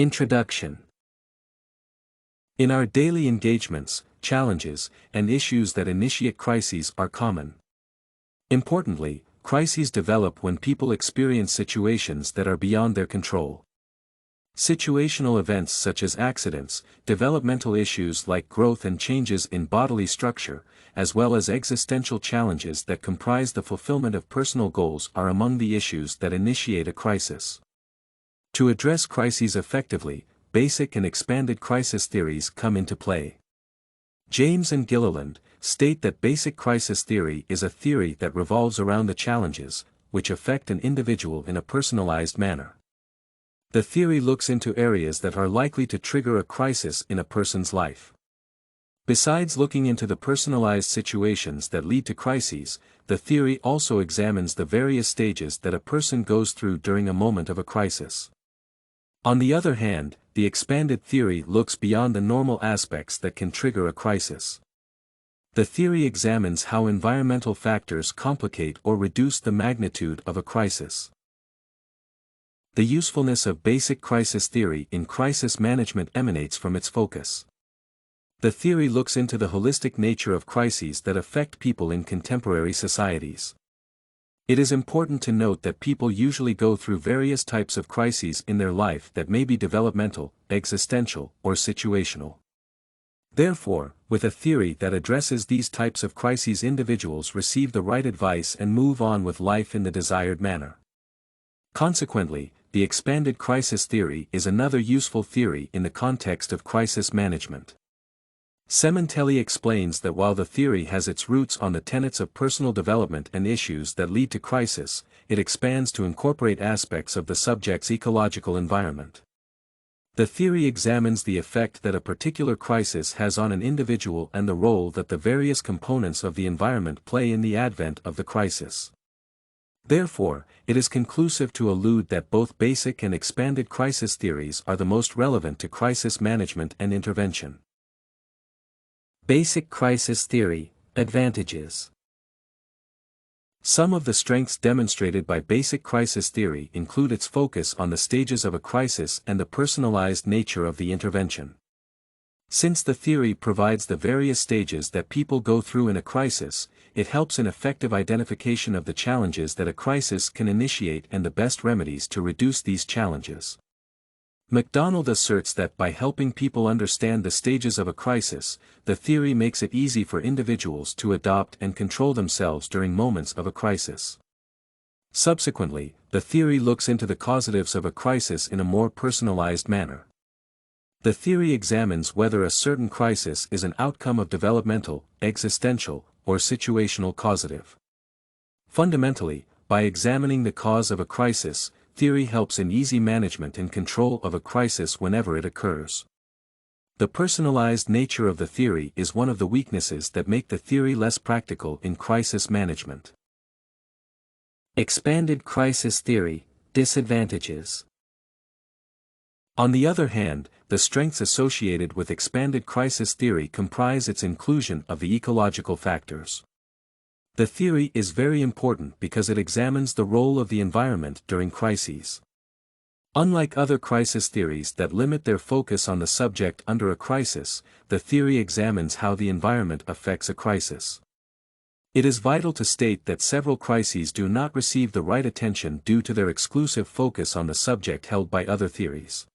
Introduction. In our daily engagements, challenges, and issues that initiate crises are common. Importantly, crises develop when people experience situations that are beyond their control. Situational events such as accidents, developmental issues like growth and changes in bodily structure, as well as existential challenges that comprise the fulfillment of personal goals are among the issues that initiate a crisis. To address crises effectively, basic and expanded crisis theories come into play. James and Gilliland state that basic crisis theory is a theory that revolves around the challenges, which affect an individual in a personalized manner. The theory looks into areas that are likely to trigger a crisis in a person's life. Besides looking into the personalized situations that lead to crises, the theory also examines the various stages that a person goes through during a moment of a crisis. On the other hand, the expanded theory looks beyond the normal aspects that can trigger a crisis. The theory examines how environmental factors complicate or reduce the magnitude of a crisis. The usefulness of basic crisis theory in crisis management emanates from its focus. The theory looks into the holistic nature of crises that affect people in contemporary societies. It is important to note that people usually go through various types of crises in their life that may be developmental, existential, or situational. Therefore, with a theory that addresses these types of crises, individuals receive the right advice and move on with life in the desired manner. Consequently, the expanded crisis theory is another useful theory in the context of crisis management. Sementelli explains that while the theory has its roots on the tenets of personal development and issues that lead to crisis, it expands to incorporate aspects of the subject's ecological environment. The theory examines the effect that a particular crisis has on an individual and the role that the various components of the environment play in the advent of the crisis. Therefore, it is conclusive to allude that both basic and expanded crisis theories are the most relevant to crisis management and intervention. Basic crisis theory, advantages. Some of the strengths demonstrated by basic crisis theory include its focus on the stages of a crisis and the personalized nature of the intervention. Since the theory provides the various stages that people go through in a crisis, it helps in effective identification of the challenges that a crisis can initiate and the best remedies to reduce these challenges. Macdonald asserts that by helping people understand the stages of a crisis, the theory makes it easy for individuals to adopt and control themselves during moments of a crisis. Subsequently, the theory looks into the causatives of a crisis in a more personalized manner. The theory examines whether a certain crisis is an outcome of developmental, existential, or situational causative. Fundamentally, by examining the cause of a crisis, theory helps in easy management and control of a crisis whenever it occurs. The personalized nature of the theory is one of the weaknesses that make the theory less practical in crisis management. Expanded crisis theory, disadvantages. On the other hand, the strengths associated with expanded crisis theory comprise its inclusion of the ecological factors. The theory is very important because it examines the role of the environment during crises. Unlike other crisis theories that limit their focus on the subject under a crisis, the theory examines how the environment affects a crisis. It is vital to state that several crises do not receive the right attention due to their exclusive focus on the subject held by other theories.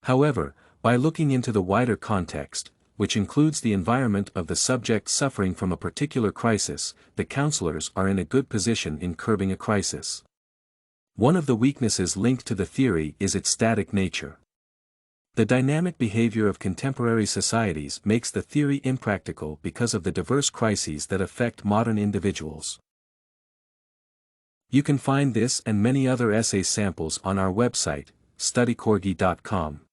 However, by looking into the wider context, which includes the environment of the subject suffering from a particular crisis, the counselors are in a good position in curbing a crisis. One of the weaknesses linked to the theory is its static nature. The dynamic behavior of contemporary societies makes the theory impractical because of the diverse crises that affect modern individuals. You can find this and many other essay samples on our website, studycorgi.com.